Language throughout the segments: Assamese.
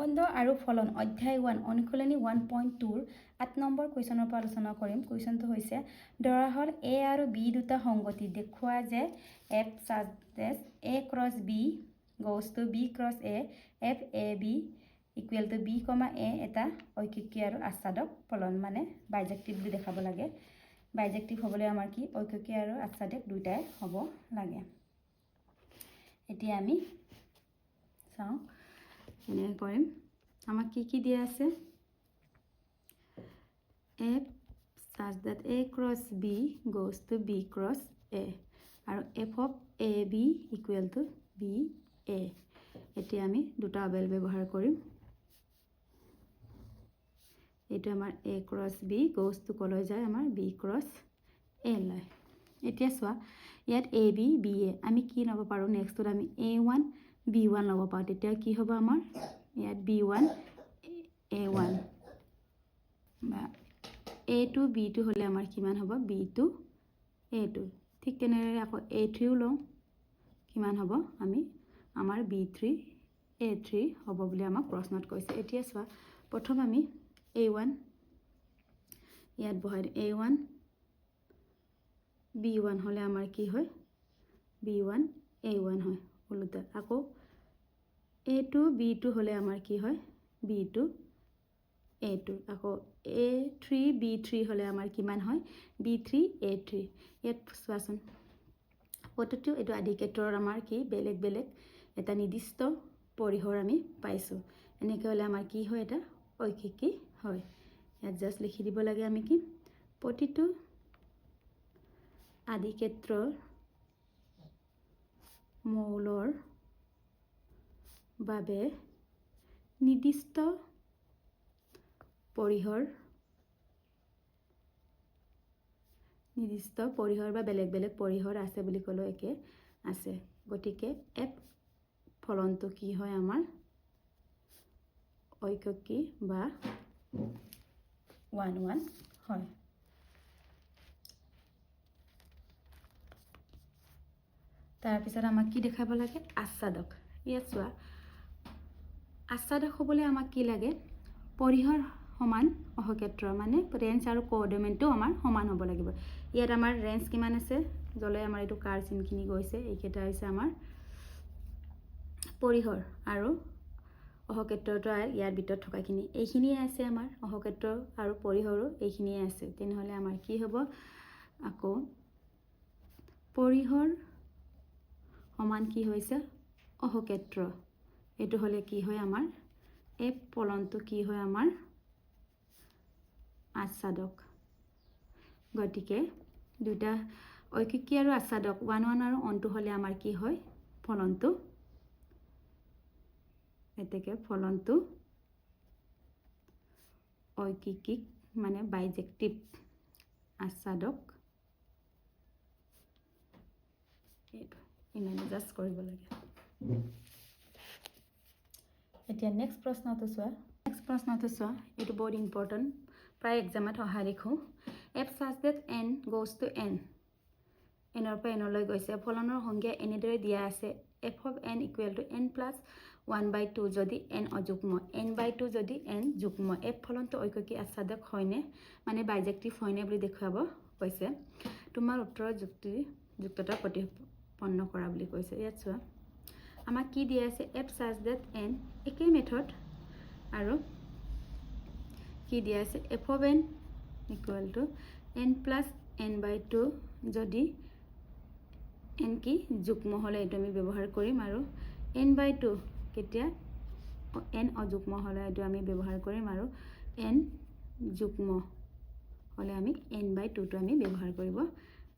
সম্বন্ধ আৰু ফলন অধ্যায় 1 অনুশীলনী 1.2 8 নম্বৰ কুৱেশ্যনৰ পৰা আলোচনা কৰিম। কুৱেশ্যনটো হৈছে ধৰা হ'ল এ আৰু বি দুটা সংগতি দেখুওৱা যে F such that A cross B goes to B cross A F A B equal to B comma A এটা ঐকিকী আৰু আচ্ছাদক ফলন মানে বাইজেক্টিভ বুলি দেখাব লাগে। বাইজেক্টিভ হ'বলৈ আমাৰ কি ঐকিকী আৰু আচ্ছাদক দুইটাই হ'ব লাগে। এতিয়া আমি চাওঁ এনেকৈ কৰিম। আমাক কি দিয়া আছে F such that a cross b goes to b cross a আৰু f of a b equal to b a। এতিয়া আমি দুটা অবেল ব্যৱহাৰ কৰিম। এইটো আমাৰ a cross b goes to কলৈ যায় আমাৰ b cross a লয়। এতিয়া চোৱা ইয়াত a b b a আমি কি ল'ব পাৰোঁ নেক্সটত আমি a1 b1 ল'ব পাৰোঁ। তেতিয়া কি হ'ব আমাৰ ইয়াত b1 a1 বা a2 b2 হ'লে আমাৰ কিমান হ'ব b2 a2। ঠিক তেনেদৰে আকৌ a3ও লওঁ কিমান হ'ব আমি আমাৰ b3 a3 হ'ব বুলি আমাক প্ৰশ্নত কৈছে। এতিয়া চোৱা প্ৰথম আমি a1 ইয়াত বহাই a1 b1 হ'লে আমাৰ কি হয় b1 a1 হয় ওলোটা। আকৌ a2 b2 হ'লে আমাৰ কি হয় b2 a2। আকৌ a3 b3 হ'লে আমাৰ কিমান হয় b3 a3। ইয়াত চোৱাচোন প্ৰতিটো এইটো আদিকেটৰৰ আমাৰ কি বেলেগ বেলেগ এটা নিৰ্দিষ্ট পৰিসৰ আমি পাইছোঁ। এনেকৈ হ'লে আমাৰ কি হয় এটা ঐকিকী হয়। ইয়াত জাষ্ট লিখি দিব লাগে আমি কি প্ৰতিটো আদিকেটৰৰ মৌলৰ বাবে নিৰ্দিষ্ট পৰিসৰ বা বেলেগ বেলেগ পৰিসৰ আছে বুলি ক'লেও একে আছে। গতিকে এফ ফলনটো কি হয় আমাৰ ঐকিকী বা 1 1 হয়। তাৰপিছত আমাক কি দেখাব লাগে আচ্ছাদক। ইয়াত চোৱা আচ্ছাদক হ'বলৈ আমাক কি লাগে পৰিসৰ সমান অহক্ষেত্ৰ মানে ৰেঞ্জ আৰু কোঅৰ্ডিনেটটো আমাৰ সমান হ'ব লাগিব। ইয়াত আমাৰ ৰেঞ্জ কিমান আছে য'লৈ আমাৰ এইটো কাৰ চিনখিনি গৈছে এইকেইটা হৈছে আমাৰ পৰিসৰ আৰু অহক্ষেত্ৰটো ইয়াৰ ভিতৰত থকাখিনি এইখিনিয়ে আছে আমাৰ অহক্ষেত্ৰ আৰু পৰিসৰো এইখিনিয়ে আছে। তেনেহ'লে আমাৰ কি হ'ব আকৌ পৰিসৰ সমান কি হৈছে অহক্ষেত্ৰ এইটো হ'লে কি হয় আমাৰ এফ ফলনটো কি হয় আমাৰ আচ্ছাদক। গতিকে দুটা ঐকিকী আৰু আচ্ছাদক 1 1 আৰু 1 2 হ'লে আমাৰ কি হয় ফলনটো এতেকে ফলনটো ঐকিকিক মানে বাইজেক্টিভ আচ্ছাদক ইমান জাষ্ট কৰিব লাগে। এতিয়া নেক্সট প্ৰশ্নটো চোৱা এইটো বহুত ইম্পৰ্টেণ্ট প্ৰায় এক্সামত অহা দেখোঁ। F such that N goes to N এনৰ পৰা এনলৈ গৈছে ফলনৰ সংজ্ঞা এনেদৰে দিয়া আছে F of N equal to N plus 1/2 যদি এন অযুগ্ম n/2 যদি এন যুগ্ম এফ ফলনটো ঐকিকী আচ্ছাদক হয়নে মানে বাইজেক্টিভ হয়নে বুলি দেখুৱাব কৈছে। তোমাৰ উত্তৰৰ যুক্ততা প্ৰতিপন্ন কৰা বুলি কৈছে। ইয়াত চোৱা আমাক কি দিয়া আছে এফ চাজ ডেট এন একেই মেথড আৰু কি দিয়া আছে F of N equal to N plus n/2 যদি এন কি যুগ্ম হ'লে এইটো আমি ব্যৱহাৰ কৰিম আৰু n/2 কেতিয়া এন অযুগ্ম হ'লে এইটো আমি ব্যৱহাৰ কৰিম আৰু এন যুগ্ম হ'লে আমি n/2টো আমি ব্যৱহাৰ কৰিব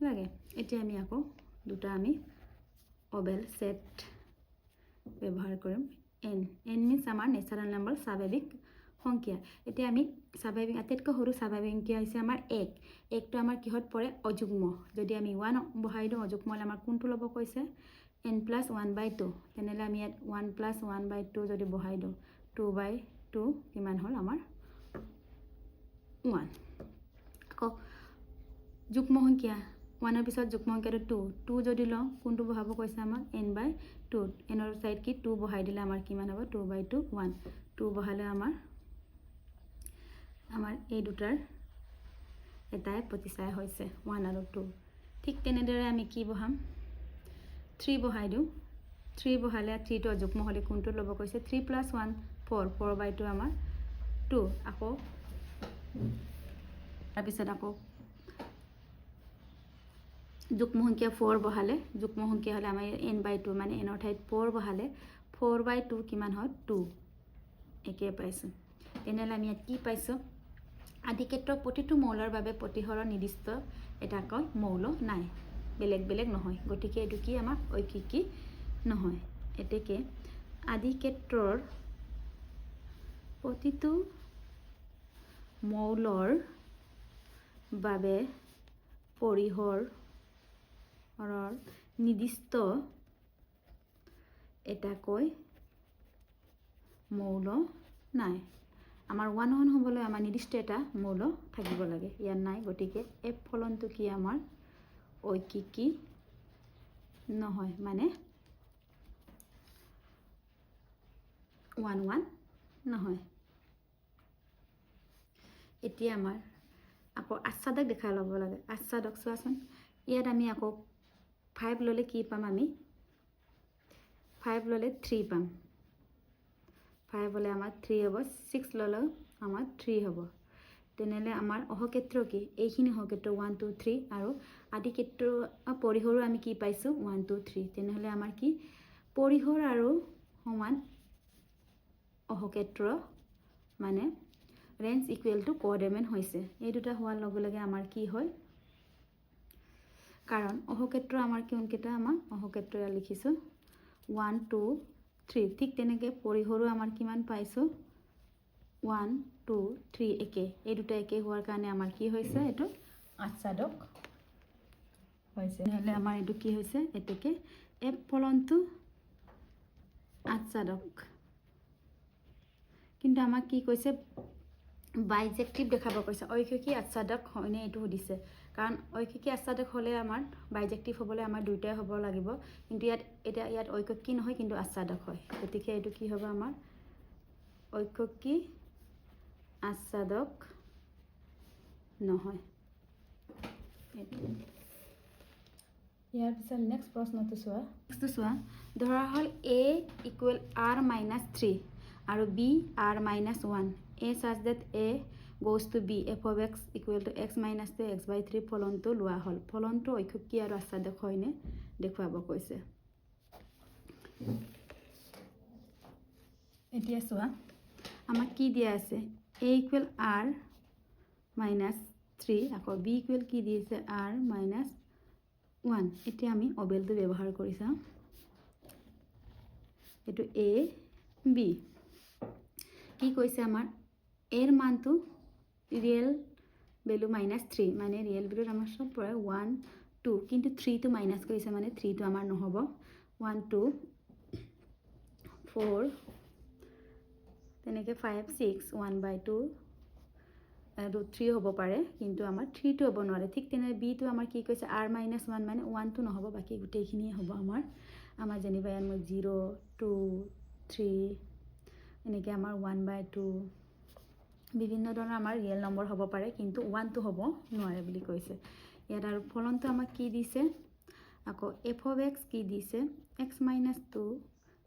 লাগে। এতিয়া আমি আকৌ দুটা আমি অবেল সেট ব্যৱহাৰ কৰিম। এন মিনছ আমাৰ নেচাৰেল নম্বৰ স্বাভাৱিক সংখ্যা। এতিয়া আমি স্বাভাৱিক আটাইতকৈ সৰু স্বাভাৱিক সংখ্যা হৈছে আমাৰ একটো আমাৰ কিহত পৰে অযুগ্ম। যদি আমি 1 বহাই দিওঁ অযুগ্ম হ'লে আমাৰ কোনটো ল'ব কৈছে n প্লাছ 1/2 তেনেহ'লে আমি ইয়াত 1 প্লাছ 1/2 যদি বহাই দিওঁ 2/2 কিমান হ'ল আমাৰ 1। আকৌ যুগ্ম সংখ্যা 1ৰ পিছত যুগ্ম সংখ্যাটো 2 যদি লওঁ কোনটো বহাব কৈছে আমাক n/2 এনৰ চাইড কি 2 বহাই দিলে আমাৰ কিমান হ'ব 2/2 1 2 বহালে আমাৰ এই দুটাৰ এটাই প্ৰতিচায় হৈছে 1 আৰু 2 ঠিক তেনেদৰে আমি কি বহাম 3 বহাই দিওঁ 3 বহালে 3 টো যুগ্ম হলে কোনটো ল'ব কৈছে 3 + 1 4 4/2 আমাৰ 2 আকৌ তাৰপিছত আকৌ যুগ্ম সংখ্যা 4 বহালে যুগ্ম সংখ্যা হলে আমাৰ n/2 মানে n ৰ ঠাইত 4 বহালে 4/2 কিমান হয় 2 একে পাইছো তেনেহলে আমি কি পাইছো আদি ক্ষেত্ৰৰ প্ৰতিটো মৌলৰ বাবে প্ৰতিহৰৰ নিৰ্দিষ্ট এটা কয় মৌল নাই বেলেগ বেলেগ নহয় গতিকে এটো কি আমাৰ ঐকিকি নহয় এতেকে আদি ক্ষেত্ৰৰ প্ৰতিটো মৌলৰ বাবে পৰিহৰৰ নিৰ্দিষ্ট এটা কয় মৌল নাই আমাৰ 1 1 হ'বলৈ আমাৰ নিৰ্দিষ্ট এটা মৌল থাকিব লাগে ইয়াৰ নাই গতিকে f ফলনটো কি আমাৰ ঐকিকি নহয় মানে 1 1 নহয় এতিয়া আমাৰ আকৌ আচ্ছাদক দেখাই ল'ব লাগে আচ্ছাদক চোৱাচোন ইয়াত আমি আকৌ 5 ললে কি পাম আমি 5 ললে 3 পাম 5 হলে আমাৰ 3 হ'ব 6 ললে আমাৰ 3 হ'ব তেনেহলে আমাৰ অহক্ষেত্ৰ কি এইখিনি অহক্ষেত্ৰ 1 2 3 আৰু আদি ক্ষেত্ৰ পৰিহৰো আমি কি পাইছো 1 2 3 তেনেহলে আমাৰ কি পৰিহৰ আৰু সমান অহক্ষেত্ৰ মানে ৰেঞ্জ ইকুৱেল টু কোঅৰ্ডিনেট হৈছে এই দুটা হোৱাৰ লগে লগে আমাৰ কি হয় কাৰণ অহক্ষেত্ৰ আমাৰ কোনকেইটা আমাৰ অহক্ষেত্ৰ লিখিছো 1 2 3 ঠিক তেনেকে পৰিহৰো আমাৰ কিমান পাইছো 1 2 3 একে এই দুটা একে হোৱাৰ কাৰণে আমাৰ কি হৈছে এটো আচ্ছাদক হৈছে নহলে আমাৰ এটো কি হৈছে এতেকে f ফলনটো আচ্ছাদক কিন্তু আমাক কি কৈছে বাইজেক্টিভ দেখাব কৈছে ঐকিকি আচ্ছাদক হয়নে এটো সুধিছে কাৰণ ঐকিকি আচ্ছাদক হলে আমাৰ বাইজেক্টিভ হ'বলৈ আমাৰ দুইটাই হ'ব লাগিব কিন্তু ইয়াত ঐকিকি নহয় কিন্তু আচ্ছাদক হয় গতিকে এটো কি হ'ব আমাৰ ঐকিকি আচ্ছাদক নহয় ইয়াৰ পিছত নেক্সট প্ৰশ্নটো চোৱা ধৰা হল a = r - 3 আৰু b r - 1 a such that a goes to b f of x = x - 2 x/3 ফলনটো লোৱা হল ফলনটো ঐকিকি আৰু আচ্ছাদক হয়নে দেখুৱাব কৈছে এতিয়া চোৱা আমাক কি দিয়া আছে a = r - 3 আকৌ b = কি দিছে r - 1 এতিয়া আমি অবেলটো ব্যৱহাৰ কৰি চাওঁ এটো a b কি কৈছে আমাৰ এৰ মানটো ৰিয়েল ভ্যালু -3 মানে ৰিয়েল ভ্যালুত আমাৰ সব পৰে 1 2 কিন্তু 3 টো মাইনাস কৰিছে মানে 3 টো আমাৰ নহব 1 2 4 তেনেকে 5 6 1/2 আৰু 3 হ'ব পাৰে কিন্তু আমাৰ 3 টো হ'ব নোৱাৰে ঠিক তেনে b টো আমাৰ কি কৈছে r - 1 মানে 1 টো নহব বাকি গোটেইখিনি হ'ব আমাৰ যেনিবা ইয়াত 0 2 3 এনেকে আমাৰ 1/2 বিভিন্ন ধৰণৰ আমাৰ ৰিয়েল নম্বৰ হ'ব পাৰে কিন্তু 1 টো হ'ব নোৱাৰে বুলি কৈছে ইয়াত আৰু ফলনটো আমাক কি দিছে আকৌ f of x কি দিছে x - 2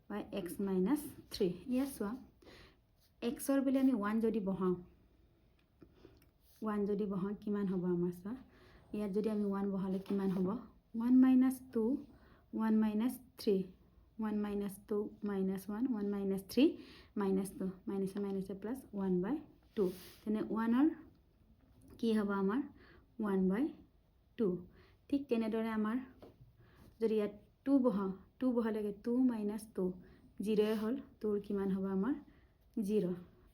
by x - 3 ইয়াত চোৱা x ৰ বুলি আমি 1 যদি বহাও কিমান হ'ব আমাৰ চোৱা ইয়াত যদি আমি 1 বহালে কিমান হ'ব 1 - 2 1 - 3 1 - 2 -1 1 - 3 -2 - plus 1/2 তেনে 1 ৰ কি হ'ব আমাৰ 1/2 ঠিক তেনেদৰে আমাৰ যদি ইয়াত 2 বহাও 2 বহালে 2 - 2 0 হল 2 কিমান হ'ব আমাৰ 0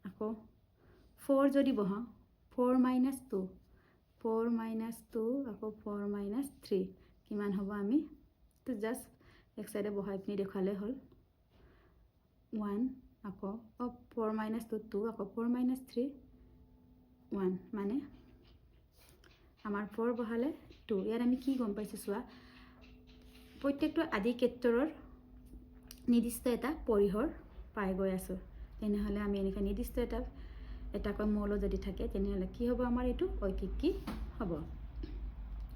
আকৌ 4 যদি বহাও 4 - 2 4 - 2 আকৌ 4 - 3 কিমান হ'ব আমি তো জাস্ট এক সাইডে বহাই পিনি দেখালে হল 1 আকৌ 4 - 2 2 আকৌ 4 - 3 1 মানে আমাৰ 4 বহালে 2 ইয়াত আমি কি গম পাইছো চোৱা প্ৰত্যেকটো আদি ক্ষেত্ৰৰ নিৰ্দিষ্ট এটা পৰিহৰ পাই গৈ আছো তেনেহ'লে আমি এনেকৈ নিৰ্দিষ্ট এটাকৈ মৌল যদি থাকে তেনেহ'লে কি হ'ব আমাৰ এইটো ঐকিক কি হ'ব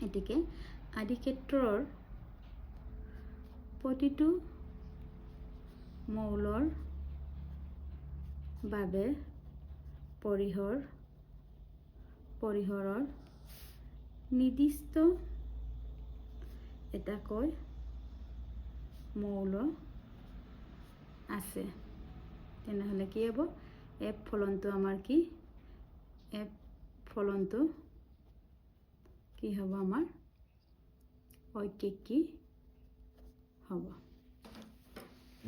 এতিকে আদি ক্ষেত্ৰৰ প্ৰতিটো মৌলৰ বাবে পৰিহৰৰ নিৰ্দিষ্ট এটাকৈ মৌল আছে তেনেহ'লে কি হ'ব এফ ফলনটো আমাৰ কি এফ ফলনটো কি হ'ব আমাৰ ঐকিক কি হ'ব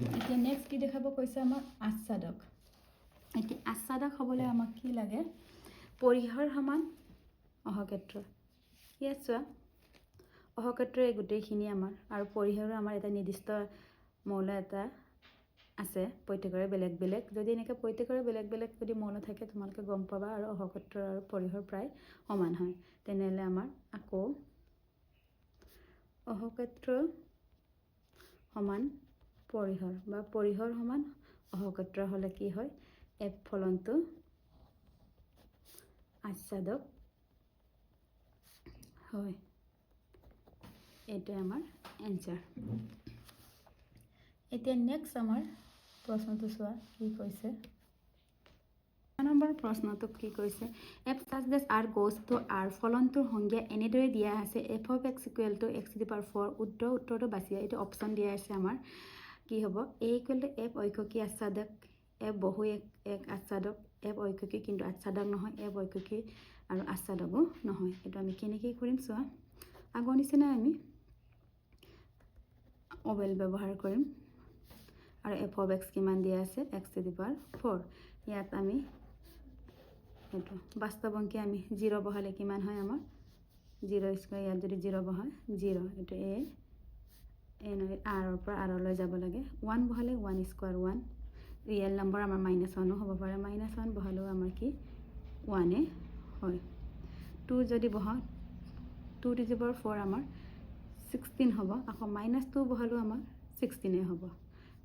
এতিয়া নেক্সট কি দেখাব কৈছে আমাক আচ্ছাদক এতিয়া আচ্ছাদক হ'বলৈ আমাক কি লাগে পৰিহৰ সমান অহক্ষেত্ৰ ইয়াত চোৱা অহক্ষেত্ৰ এই গোটেইখিনি আমাৰ আৰু পৰিহৰো আমাৰ এটা নিৰ্দিষ্ট মৌল এটা আছে প্ৰত্যেকৰে বেলেগ বেলেগ যদি এনেকৈ প্ৰত্যেকৰে বেলেগ বেলেগ যদি মৌল থাকে তোমালোকে গম পাবা আৰু অহক্ষেত্ৰ আৰু পৰিহৰ প্ৰায় সমান হয় তেনেহ'লে আমাৰ আকৌ অহক্ষেত্ৰ সমান পৰিহৰ বা পৰিহৰ সমান অহক্ষেত্ৰ হ'লে কি হয় এফ ফলনটো আচ্ছাদক হয় এইটোৱে আমাৰ এনসাৰ এতিয়া নেক্সট আমাৰ প্ৰশ্নটো চোৱা কি কৈছে নম্বৰ প্ৰশ্নটোক কি কৈছে F such that R goes to R ফলনটোৰ সংজ্ঞা এনেদৰে দিয়া আছে F of X equal to X to the power 4 উত্তৰটো বাছি এইটো অপশ্যন দিয়া আছে আমাৰ কি হ'ব a equal to F ঐকিক আচ্ছাদক F বহু এক আচ্ছাদক এফ ঐকিক কিন্তু আচ্ছাদক নহয় এফ ঐকিক আৰু আচ্ছাদকো নহয় এইটো আমি কেনেকৈ কৰিম চোৱা আগৰ নিচিনা আমি অবেল ব্যৱহাৰ কৰিম আৰু এফ অফ এক্স কিমান দিয়া আছে এক্স টু দি পাৱাৰ 4 ইয়াত আমি এইটো বাস্তৱ অংকে আমি 0 বহালে কিমান হয় আমাৰ 0 স্কয়াৰ ইয়াত যদি 0 বহায় 0 এইটো এ আৰৰ পৰা আৰলৈ যাব লাগে 1 বহালে 1 স্কয়াৰ 1 ৰিয়েল নম্বৰ আমাৰ -1 হ'ব পাৰে -1 বহালেও আমাৰ কি 1 হয় 2 যদি বহাও 2 টু দি পাৱাৰ 4 আমাৰ 16 হ'ব আকৌ -2 বহালেও আমাৰ 16 হ'ব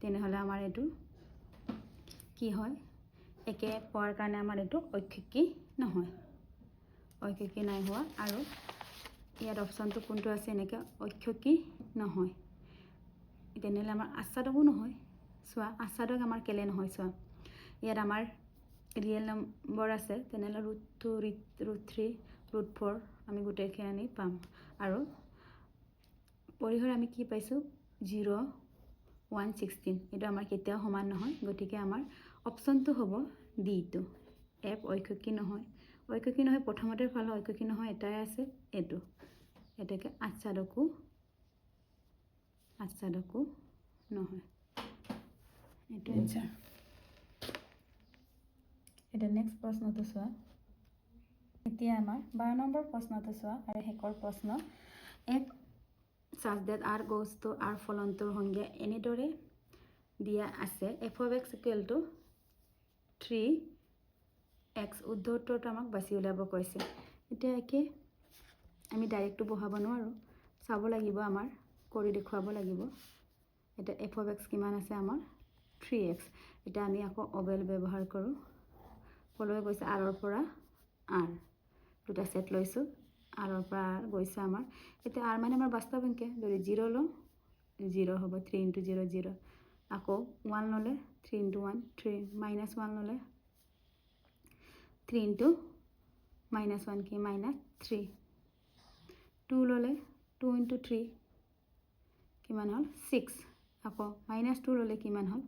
তেনেহ'লে আমাৰ এইটো কি হয় একে পোৱাৰ কাৰণে আমাৰ এইটো ঐকিক নহয় ঐকিক নাই হোৱা আৰু ইয়াত অপশ্যনটো কোনটো আছে এনেকৈ ঐকিক নহয় তেনেহ'লে আমাৰ আচ্ছাদকো নহয় চোৱা আচ্ছাদক আমাৰ কেলে নহয় চোৱা ইয়াত আমাৰ ৰিয়েল নম্বৰ আছে তেনেহ'লে √2 √3 √4 আমি গোটেইখিনি পাম আৰু পৰিহৰ আমি কি পাইছোঁ 0 1 16 এইটো আমাৰ কেতিয়াও সমান নহয় গতিকে আমাৰ অপশ্যনটো হ'ব ডিটো এফ ঐকিক নহয় প্ৰথমতে ফালে ঐকিক নহয় এটাই আছে এইটো এটাকে আচ্ছাদকো নহয় এইটো এনসাৰ এটা নেক্সট প্ৰশ্নটো চোৱা এতিয়া আমাৰ 12 নম্বৰ প্ৰশ্নটো চোৱা আৰু শেষৰ প্ৰশ্ন F such that r goes to r ফলনটোৰ সংজ্ঞা এনেদৰে দিয়া আছে f of x equal to 3x উদ্ধৰটো আমাক বাছি উলিয়াব কৈছে এতিয়া একে আমি ডাইৰেক্টটো বহাব নোৱাৰো চাব লাগিব আমাৰ কৰি দেখুৱাব লাগিব এটা f of x কিমান আছে আমাৰ 3x এটা আমি আকৌ অবেল ব্যৱহাৰ কৰো ফলয় গৈছে r ৰ পৰা r দুটা সেট লৈছো r ৰ পৰা r গৈছে আমাৰ এতিয়া r মানে আমাৰ বাস্তৱ অংক যদি 0 ল 0 হ'ব 3 * 0 0 আকৌ 1 ললে 3 * 1 3 -1 ললে 3 * -1 কি -3 2 ললে 2 * 3 কিমান হল 6 আকৌ -2 ললে কিমান হল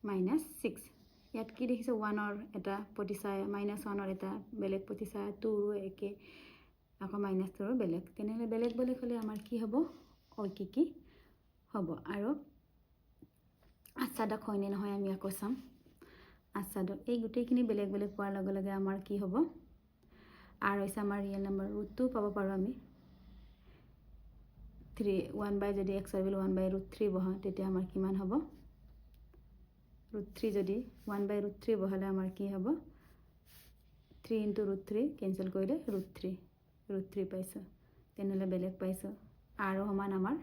-6 ইয়াত কি দেখিছে 1 ৰ এটা প্ৰতিছায়া -1 ৰ এটা বেলেগ প্ৰতিছায়া 2 ৰো একে আকৌ -2 ৰো বেলেগ তেনেহলে বেলেগ বেলেগ হলে আমাৰ কি হ'ব ঐকিক হ'ব আৰু আচ্ছাদক হয় নে নহয় আমি আকৌ চাম আচ্ছাদক এই গোটেইখিনি বেলেগ বেলেগ পোৱাৰ লগে লগে আমাৰ কি হ'ব r হৈছে আমাৰ ৰিয়েল নম্বৰ √2 পাব পাৰো আমি 3 1 বাই যদি x ৰ ভ্যালু 1/√3 বহা তেতিয়া আমাৰ কিমান হ'ব √3 যদি 1/√3 বহালে আমাৰ কি হ'ব 3 * √3 কেনসেল কৰিলে √3 পাইছো তেনেহলে বেলেগ পাইছো r সমান আমাৰ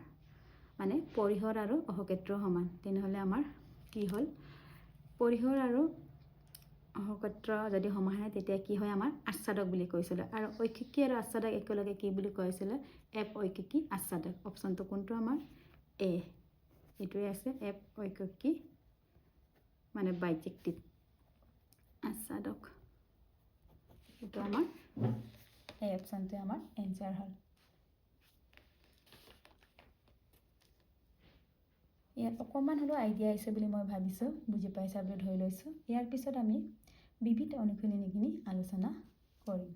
মানে পৰিহৰ আৰু অহক্ষেত্ৰ সমান তেনেহ'লে আমাৰ কি হ'ল পৰিহৰ আৰু অহক্ষেত্ৰ যদি সমান হয় তেতিয়া কি হয় আমাৰ আচ্ছাদক বুলি কৈছিলে আৰু ঐকিকী আৰু আচ্ছাদক একেলগে কি বুলি কৈছিলে এফ ঐকিকী আচ্ছাদক অপশ্যনটো কোনটো আমাৰ এ এইটোৱে আছে এফ ঐকিকী মানে বাইজেক্টিভ আচ্ছাদক এইটো আমাৰ এই অপশ্যনটোৱে আমাৰ এনচাৰ হ'ল ইয়াত অকণমান হ'লেও আইডিয়া আহিছে বুলি মই ভাবিছোঁ বুজি পাইছা বুলি ধৰি লৈছোঁ ইয়াৰ পিছত আমি বিবিধ অনুশীলনীখিনি আলোচনা কৰিম